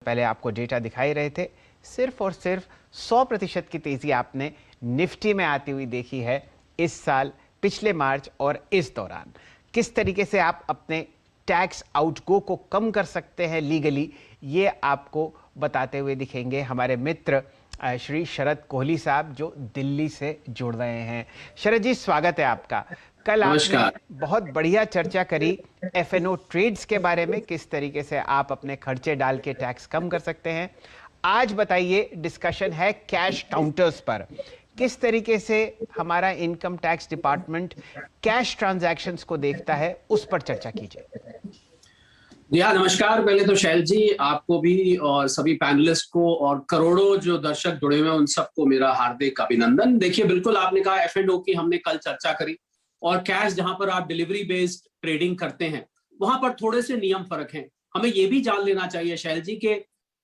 पहले आपको डेटा दिखाई रहे थे, सिर्फ और सिर्फ 100% की तेजी आपने निफ्टी में आती हुई देखी है इस साल, पिछले मार्च और इस दौरान। किस तरीके से आप अपने टैक्स आउटगो को कम कर सकते हैं लीगली, ये आपको बताते हुए दिखेंगे हमारे मित्र श्री शरद कोहली साहब, जो दिल्ली से जुड़ रहे हैं। शरद जी, स्वागत है आपका। कल आपने बहुत बढ़िया चर्चा करी एफएनओ ट्रेड्स के बारे में, किस तरीके से आप अपने खर्चे डाल के टैक्स कम कर सकते हैं। आज बताइए, डिस्कशन है कैश काउंटर्स पर, किस तरीके से हमारा income tax department cash transactions को देखता है, उस पर चर्चा कीजिए। जी हाँ, नमस्कार। पहले तो शैल जी, आपको भी और सभी पैनलिस्ट को और करोड़ों जो दर्शक जुड़े हुए हैं उन सबको मेरा हार्दिक अभिनंदन। देखिए, बिल्कुल आपने कहा एफ&ओ की हमने कल चर्चा करी, और कैश जहां पर आप डिलीवरी बेस्ड ट्रेडिंग करते हैं वहां पर थोड़े से नियम फर्क हैं। हमें ये भी जान लेना चाहिए शैल जी के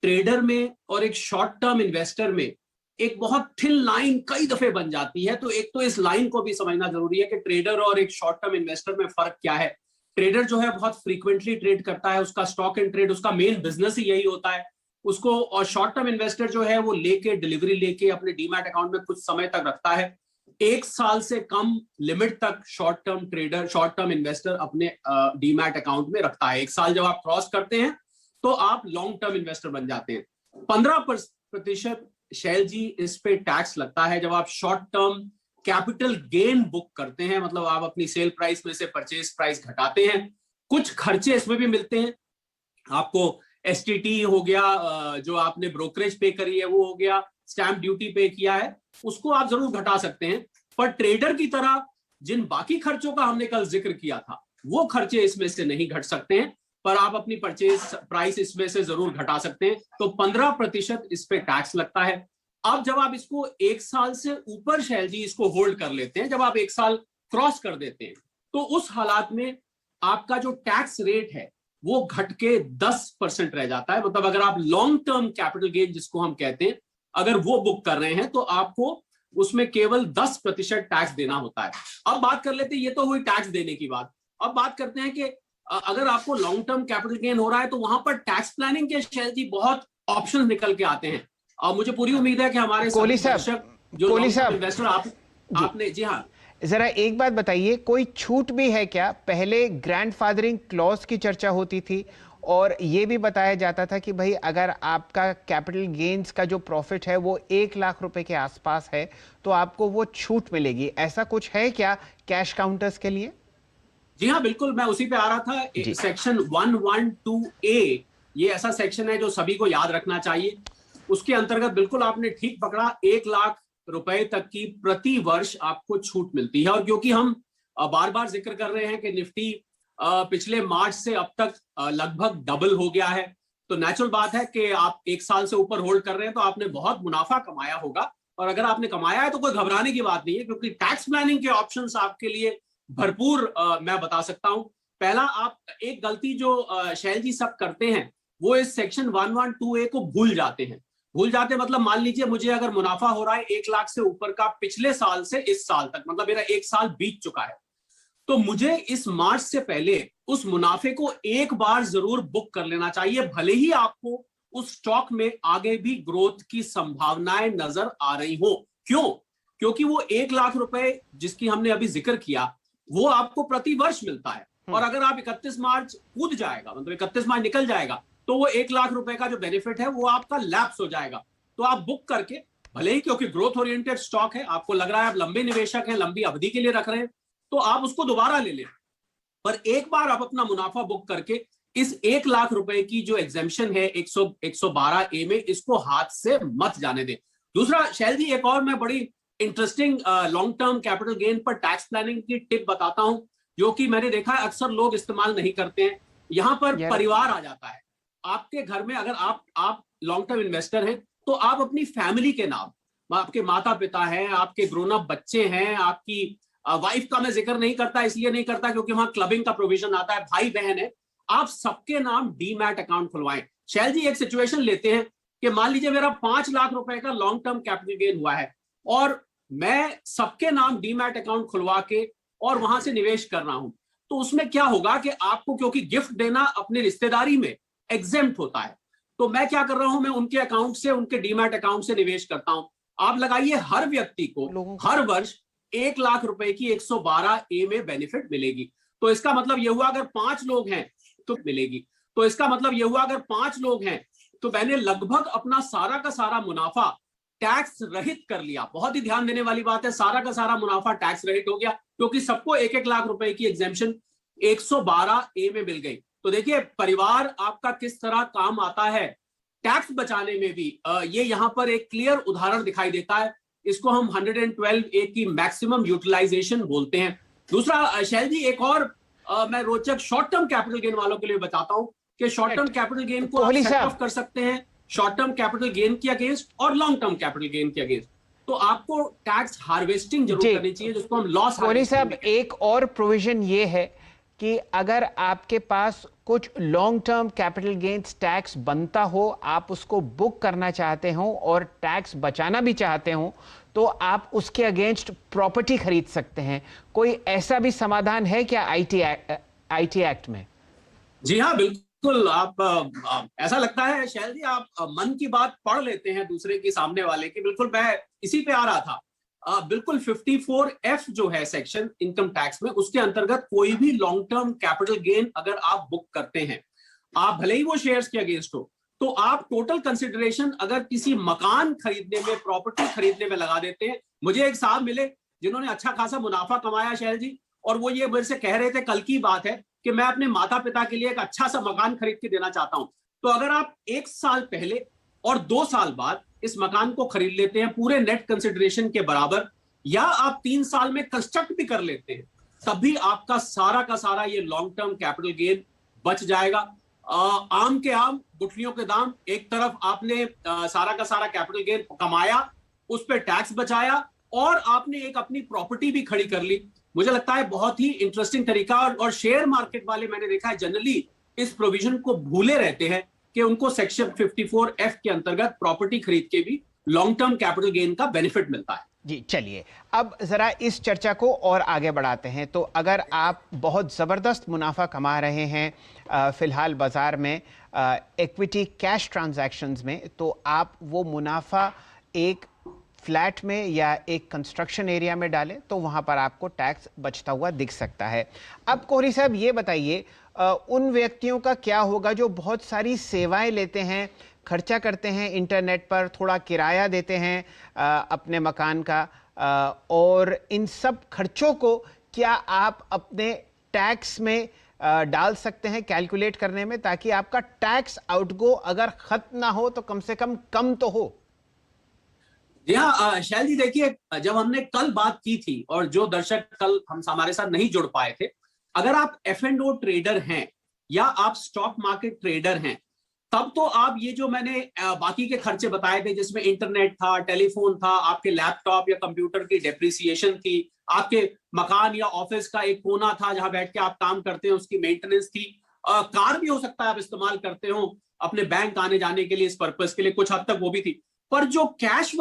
ट्रेडर में और एक शॉर्ट टर्म इन्वेस्टर में एक बहुत थिन लाइन कई दफे बन जाती है। तो एक तो इस लाइन को भी समझना जरूरी है कि ट्रेडर और एक शॉर्ट टर्म इन्वेस्टर में फर्क क्या है। ट्रेडर जो है बहुत फ्रीक्वेंटली ट्रेड करता है, उसका स्टॉक एंड ट्रेड उसका मेन बिजनेस ही यही होता है उसको। और शॉर्ट टर्म इन्वेस्टर जो है वो लेके डिलीवरी लेके अपने डीमैट अकाउंट में कुछ समय तक रखता है। 1 साल से कम लिमिट तक short term trader, short term investor अपने डीमैट अकाउंट में रखता है। 1 साल जब आप क्रॉस करते हैं तो आप लॉन्ग टर्म इन्वेस्टर बन जाते हैं। 15% शैल जी इस पे टैक्स लगता है जब आप short term capital gain book करते हैं, मतलब आप अपनी सेल प्राइस में से परचेज प्राइस घटाते हैं। कुछ खर्चे इसमें भी मिलते हैं आपको, एसटीटी हो गया, जो आपने ब्रोकरेज पे करी है वो हो गया, स्टैंप ड्यूटी पे किया है उसको आप जरूर घटा सकते हैं। पर ट्रेडर की तरह जिन बाकी खर्चों का हमने कल जिक्र किया था वो खर्चे इसमें से नहीं घट सकते हैं, पर आप अपनी परचेज प्राइस इसमें से जरूर घटा सकते हैं। तो 15% इस पे टैक्स लगता है। अब जब आप इसको 1 साल से ऊपर शैल जी इसको होल्ड कर लेते हैं, जब आप 1 साल क्रॉस कर देते हैं, तो उस हालात में आपका जो टैक्स रेट है वो घट के 10% रह जाता है। मतलब अगर आप लॉन्ग टर्म कैपिटल गेन जिसको हम कहते हैं, अगर वो बुक कर रहे हैं तो आपको उसमें केवल 10% टैक्स देना होता है। अब बात कर लेते हैं, ये तो हुई टैक्स देने की बात। अब बात करते हैं कि अगर आपको लॉन्ग टर्म कैपिटल गेन हो रहा है तो वहां पर टैक्स प्लानिंग के शैल जी बहुत ऑप्शन निकल के आते हैं। और मुझे पूरी उम्मीद है कि हमारे कोहली साहब, इन्वेस्टर आपने जी हाँ, जरा एक बात बताइए, कोई छूट भी है क्या? पहले ग्रैंडफादरिंग क्लॉज की चर्चा होती थी और ये भी बताया जाता था कि भाई अगर आपका कैपिटल गेन्स का जो प्रॉफिट है वो 1 लाख रुपए के आसपास है तो आपको वो छूट मिलेगी। ऐसा कुछ है क्या कैश काउंटर्स के लिए? जी हाँ, बिल्कुल, मैं उसी पे आ रहा था। सेक्शन 112A ये ऐसा सेक्शन है जो सभी को याद रखना चाहिए। उसके अंतर्गत बिल्कुल आपने ठीक पकड़ा, 1 लाख रुपए तक की प्रति वर्ष आपको छूट मिलती है। और क्योंकि हम बार बार जिक्र कर रहे हैं कि निफ्टी पिछले मार्च से अब तक लगभग डबल हो गया है, तो नेचुरल बात है कि आप 1 साल से ऊपर होल्ड कर रहे हैं तो आपने बहुत मुनाफा कमाया होगा। और अगर आपने कमाया है तो कोई घबराने की बात नहीं है, क्योंकि टैक्स प्लानिंग के ऑप्शंस आपके लिए भरपूर मैं बता सकता हूं। पहला, आप एक गलती जो शैल जी सब करते हैं वो इस सेक्शन 112A को भूल जाते हैं। मतलब मान लीजिए मुझे अगर मुनाफा हो रहा है 1 लाख से ऊपर का पिछले साल से इस साल तक, मतलब मेरा 1 साल बीत चुका है, तो मुझे इस मार्च से पहले उस मुनाफे को एक बार जरूर बुक कर लेना चाहिए, भले ही आपको उस स्टॉक में आगे भी ग्रोथ की संभावनाएं नजर आ रही हो। क्यों? क्योंकि वो 1 लाख रुपए जिसकी हमने अभी जिक्र किया वो आपको प्रति वर्ष मिलता है। और अगर आप 31 मार्च कूद जाएगा, मतलब 31 मार्च निकल जाएगा, तो वो 1 लाख रुपए का जो बेनिफिट है वो आपका लैप्स हो जाएगा। तो आप बुक करके, भले ही क्योंकि ग्रोथ ओरिएंटेड स्टॉक है, आपको लग रहा है आप लंबे निवेशक हैं, लंबी अवधि के लिए रख रहे हैं, तो आप उसको दोबारा ले लें। पर एक बार आप अपना मुनाफा बुक करके इस 1 लाख रुपए की जो एग्जेम्पशन है 112A में, इसको हाथ से मत जाने दें। दूसरा शैल जी, एक और मैं बड़ी interesting long term capital gain पर टैक्स प्लानिंग की टिप बताता हूं, जो कि मैंने देखा है अक्सर लोग इस्तेमाल नहीं करते हैं। यहां पर परिवार आ जाता है आपके घर में। अगर आप लॉन्ग टर्म इन्वेस्टर हैं तो आप अपनी फैमिली के नाम, आपके माता पिता हैं, आपके ग्रोन अप बच्चे हैं, आपकी वाइफ का मैं जिक्र नहीं करता, इसलिए नहीं करता क्योंकि वहां क्लबिंग का प्रोविजन आता है, भाई बहन है, आप सबके नाम डीमैट अकाउंट खुलवाएं। शैल जी, एक सिचुएशन लेते हैं कि मान लीजिए मेरा 5 लाख रुपए का लॉन्ग टर्म कैपिटल गेन हुआ है और मैं सबके नाम डीमैट अकाउंट खुलवा के और वहां से निवेश कर रहा हूं, तो उसमें क्या होगा कि आपको, क्योंकि गिफ्ट देना अपने रिश्तेदारी में एग्जेम्प्ट होता है, तो मैं क्या कर रहा हूं, मैं उनके अकाउंट से, उनके डीमैट अकाउंट से निवेश करता हूं। आप लगाइए, हर व्यक्ति को हर वर्ष 1 लाख रुपए की 112A में बेनिफिट मिलेगी। तो इसका मतलब यह हुआ अगर 5 लोग हैं तो मिलेगी। तो इसका मतलब यह हुआ अगर 5 लोग हैं तो मैंने लगभग अपना सारा का सारा मुनाफा टैक्स रहित कर लिया। बहुत ही ध्यान देने वाली बात है, सारा का सारा मुनाफा टैक्स रहित हो गया, क्योंकि सबको 1-1 लाख रुपए की एग्जेम्पशन 112A में मिल गई। तो देखिए परिवार आपका किस तरह काम आता है टैक्स बचाने में भी, ये यहां पर एक क्लियर उदाहरण दिखाई देता है। इसको हम 112A की मैक्सिमम यूटिलाइजेशन बोलते हैं। दूसरा शैल जी, एक और मैं रोचक शॉर्ट टर्म कैपिटल गेन वालों के लिए बताता हूं कि शॉर्ट टर्म कैपिटल गेन को आप सेट ऑफ कर सकते हैं शॉर्ट टर्म कैपिटल गेन के अगेंस्ट और लॉन्ग टर्म कैपिटल गेन के अगेंस्ट। तो आपको टैक्स हार्वेस्टिंग जरूर करनी चाहिए, जिसको हम लॉस। कोहली साहब, एक और प्रोविजन ये है कि अगर आपके पास कुछ long term capital gains tax बनता हो, आप उसको बुक करना चाहते हो और टैक्स बचाना भी चाहते हो, तो आप उसके अगेंस्ट प्रॉपर्टी खरीद सकते हैं। कोई ऐसा भी समाधान है क्या आईटी एक्ट में? जी हाँ, बिल्कुल। आप ऐसा लगता है शैल जी, आप मन की बात पढ़ लेते हैं दूसरे के सामने वाले की। बिल्कुल मैं इसी पे आ रहा था। बिल्कुल 54F जो है सेक्शन इनकम टैक्स में, उसके अंतर्गत कोई भी लॉन्ग टर्म कैपिटल गेन अगर आप बुक करते हैं, आप भले ही वो शेयर्स के अगेंस्ट हो, तो आप टोटल कंसिडरेशन अगर किसी मकान खरीदने में, प्रॉपर्टी खरीदने में लगा देते हैं। मुझे एक साहब मिले जिन्होंने अच्छा खासा मुनाफा कमाया शैल जी, और वो ये मेरे से कह रहे थे, कल की बात है, कि मैं अपने माता पिता के लिए एक अच्छा सा मकान खरीद के देना चाहता हूं। तो अगर आप 1 साल पहले और 2 साल बाद इस मकान को खरीद लेते हैं पूरे नेट कंसिडरेशन के बराबर, या आप 3 साल में कंस्ट्रक्ट भी कर लेते हैं, तब भी आपका सारा का सारा ये लॉन्ग टर्म कैपिटल गेन बच जाएगा। आम के आम, गुठलियों के दाम। एक तरफ आपने सारा का सारा कैपिटल गेन कमाया, उस पर टैक्स बचाया, और आपने एक अपनी प्रॉपर्टी भी खड़ी कर ली। मुझे लगता है बहुत ही इंटरेस्टिंग तरीका। और शेयर मार्केट वाले, मैंने देखा है, जनरली इस प्रोविजन को भूले रहते हैं कि उनको सेक्शन 54F के अंतर्गत प्रॉपर्टी खरीद के भी लॉन्ग टर्म कैपिटल गेन का बेनिफिट मिलता है। जी, चलिए अब जरा इस चर्चा को और आगे बढ़ाते हैं। तो अगर आप बहुत ज़बरदस्त मुनाफा कमा रहे हैं फिलहाल बाजार में इक्विटी कैश ट्रांजैक्शंस में, तो आप वो मुनाफा एक फ्लैट में या एक कंस्ट्रक्शन एरिया में डालें तो वहाँ पर आपको टैक्स बचता हुआ दिख सकता है। अब कोहली साहब ये बताइए, उन व्यक्तियों का क्या होगा जो बहुत सारी सेवाएं लेते हैं, खर्चा करते हैं इंटरनेट पर, थोड़ा किराया देते हैं अपने मकान का, और इन सब खर्चों को क्या आप अपने टैक्स में डाल सकते हैं कैलकुलेट करने में, ताकि आपका टैक्स आउटगो अगर खत्म ना हो तो कम से कम तो हो? जी हाँ शैल जी, देखिए जब हमने कल बात की थी और जो दर्शक कल हम हमारे साथ नहीं जुड़ पाए थे, अगर आप F&O ट्रेडर हैं या आप स्टॉक मार्केट ट्रेडर हैं, तब तो आप ये जो मैंने बाकी के खर्चे बताए थे, जिसमें इंटरनेट था, टेलीफोन था, आपके लैपटॉप या कंप्यूटर की डेप्रिसिएशन थी, आपके मकान या ऑफिस का एक कोना था जहां बैठ के आप काम करते हैं, उसकी मेंटेनेंस थी, कार भी हो सकता है आप इस्तेमाल करते हो अपने बैंक आने जाने के लिए, इस पर्पस के लिए, कुछ हद तक वो भी थी। पर जो कैश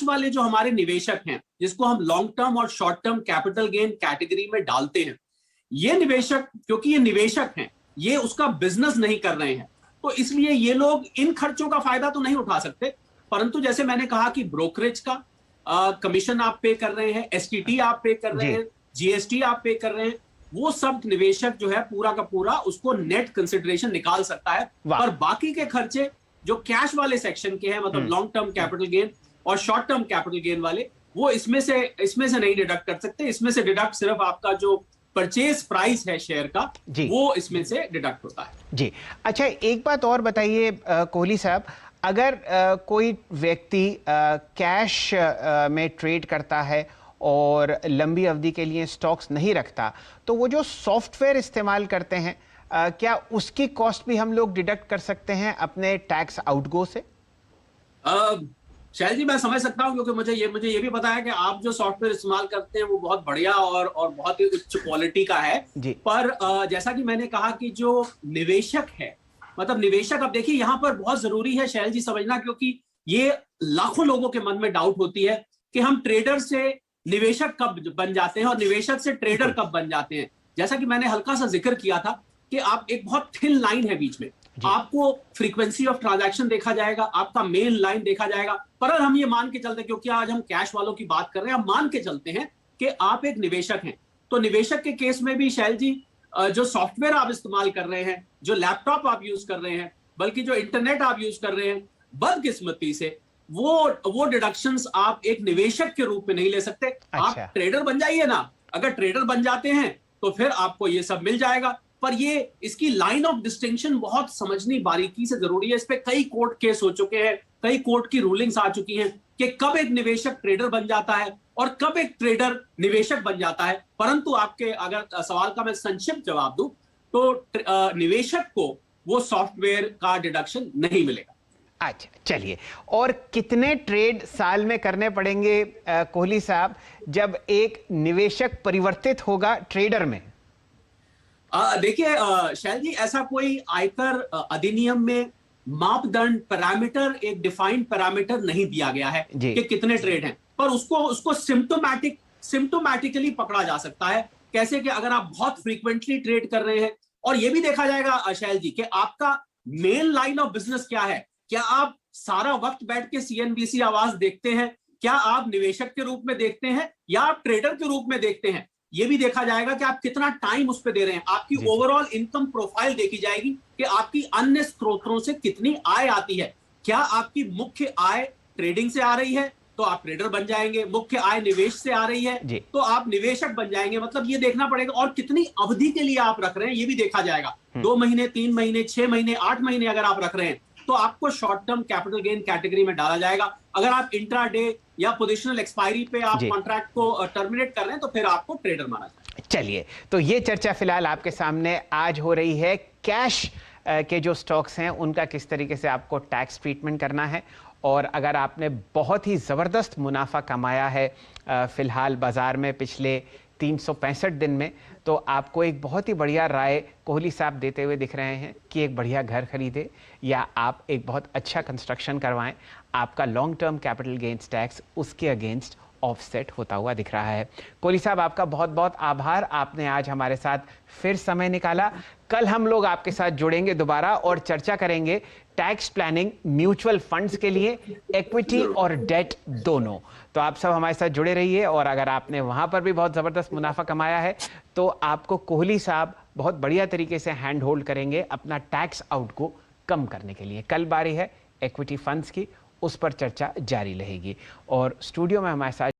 वाले जो हमारे निवेशक हैं, जिसको हम लॉन्ग टर्म और short term capital gain category में डालते हैं, ये निवेशक, क्योंकि ये निवेशक हैं, ये उसका बिजनेस नहीं कर रहे हैं, तो इसलिए ये लोग इन खर्चों का फायदा तो नहीं उठा सकते। परंतु जैसे मैंने कहा कि ब्रोकरेज का कमीशन आप पे कर रहे हैं, STT आप पे कर रहे हैं, GST आप पे कर रहे हैं, वो सब निवेशक जो है पूरा का पूरा उसको नेट कंसिडरेशन निकाल सकता है। पर बाकी के खर्चे जो कैश वाले सेक्शन के हैं, मतलब लॉन्ग टर्म कैपिटल गेन और शॉर्ट टर्म कैपिटल गेन वाले, वो इसमें से नहीं डिडक्ट कर सकते। इसमें से डिडक्ट सिर्फ आपका जो परचेज प्राइस है शेयर का, वो इसमें से डिडक्ट होता है। जी, अच्छा एक बात और बताइए कोहली साहब, अगर कोई व्यक्ति कैश में ट्रेड करता है और लंबी अवधि के लिए स्टॉक्स नहीं रखता, तो वो जो सॉफ्टवेयर इस्तेमाल करते हैं, क्या उसकी कॉस्ट भी हम लोग डिडक्ट कर सकते हैं अपने टैक्स आउटगो से? शैल जी, मैं समझ सकता हूं, क्योंकि मुझे ये भी पता है कि आप जो सॉफ्टवेयर इस्तेमाल करते हैं वो बहुत बढ़िया और बहुत ही उच्च क्वालिटी का है। पर जैसा कि मैंने कहा कि जो निवेशक है, मतलब निवेशक, अब देखिए यहाँ पर बहुत जरूरी है शैल जी समझना, क्योंकि ये लाखों लोगों के मन में डाउट होती है कि हम ट्रेडर से निवेशक कब बन जाते हैं और निवेशक से ट्रेडर कब बन जाते हैं। जैसा कि मैंने हल्का सा जिक्र किया था कि आप एक बहुत थिन लाइन है बीच में, आपको फ्रीक्वेंसी ऑफ ट्रांजैक्शन देखा जाएगा, आपका मेन लाइन देखा जाएगा। पर अगर हम ये मान के चलते, क्योंकि आज हम कैश वालों की बात कर रहे हैं, हम मान के चलते हैं कि आप एक निवेशक हैं, तो निवेशक के केस में भी शैल जी, जो सॉफ्टवेयर आप इस्तेमाल कर रहे हैं, जो लैपटॉप आप यूज कर रहे हैं, बल्कि जो इंटरनेट आप यूज कर रहे हैं, बदकिस्मती से वो डिडक्शंस आप एक निवेशक के रूप में नहीं ले सकते। आप ट्रेडर बन जाइए ना, अगर ट्रेडर बन जाते हैं तो फिर आपको ये सब मिल जाएगा। पर ये इसकी लाइन ऑफ डिस्टिंक्शन बहुत समझनी बारीकी से जरूरी है। इस पे कई कोर्ट केस हो चुके हैं, कई कोर्ट की रूलिंग्स आ चुकी हैं कि कब एक निवेशक ट्रेडर बन जाता है और कब एक ट्रेडर निवेशक बन जाता है। परंतु आपके अगर सवाल का मैं संक्षिप्त जवाब दूं तो निवेशक को वो सॉफ्टवेयर का डिडक्शन नहीं मिलेगा। अच्छा, चलिए, और कितने ट्रेड साल में करने पड़ेंगे कोहली साहब जब एक निवेशक परिवर्तित होगा ट्रेडर में? देखिए शैल जी, ऐसा कोई आयकर अधिनियम में मापदंड पैरामीटर, एक डिफाइंड पैरामीटर नहीं दिया गया है कि कितने ट्रेड हैं, पर उसको सिम्टोमैटिकली पकड़ा जा सकता है। कैसे कि अगर आप बहुत फ्रीक्वेंटली ट्रेड कर रहे हैं, और यह भी देखा जाएगा शैल जी कि आपका मेन लाइन ऑफ बिजनेस क्या है। क्या आप सारा वक्त बैठ के सीएनबीसी आवाज देखते हैं? क्या आप निवेशक के रूप में देखते हैं या आप ट्रेडर के रूप में देखते हैं? यह भी देखा जाएगा कि आप कितना टाइम उस पर दे रहे हैं। आपकी ओवरऑल इनकम प्रोफाइल देखी जाएगी कि आपकी अन्य स्रोतों से कितनी आय आती है। क्या आपकी मुख्य आय ट्रेडिंग से आ रही है तो आप ट्रेडर बन जाएंगे, मुख्य आय निवेश से आ रही है तो आप निवेशक बन जाएंगे। मतलब ये देखना पड़ेगा, और कितनी अवधि के लिए आप रख रहे हैं ये भी देखा जाएगा। 2 महीने, 3 महीने, 6 महीने, 8 महीने अगर आप रख रहे हैं तो आपको short term capital gain category में डाला जाएगा। अगर आप इंट्राडे या पोजिशनल एक्सपायरी पे आप कॉन्ट्रैक्ट को टर्मिनेट कर रहे हैं तो फिर आपको ट्रेडर माना जाएगा। चलिए, तो ये चर्चा फिलहाल आपके सामने आज हो रही है, कैश के जो स्टॉक्स हैं उनका किस तरीके से आपको टैक्स ट्रीटमेंट करना है। और अगर आपने बहुत ही ज़बरदस्त मुनाफा कमाया है फिलहाल बाज़ार में पिछले 365 दिन में, तो आपको एक बहुत ही बढ़िया राय कोहली साहब देते हुए दिख रहे हैं कि एक बढ़िया घर खरीदे या आप एक बहुत अच्छा कंस्ट्रक्शन करवाएं। आपका long term capital gains tax उसके अगेंस्ट ऑफसेट होता हुआ दिख रहा है। कोहली साहब, आपका बहुत बहुत आभार, आपने आज हमारे साथ फिर समय निकाला। कल हम लोग आपके साथ जुड़ेंगे दोबारा और चर्चा करेंगे टैक्स प्लानिंग म्यूचुअल फंड्स के लिए, इक्विटी और डेट दोनों। तो आप सब हमारे साथ जुड़े रहिए, और अगर आपने वहां पर भी बहुत ज़बरदस्त मुनाफा कमाया है तो आपको कोहली साहब बहुत बढ़िया तरीके से हैंड होल्ड करेंगे अपना टैक्स आउट को कम करने के लिए। कल बारी है इक्विटी फंड्स की, उस पर चर्चा जारी रहेगी। और स्टूडियो में हमारे साथ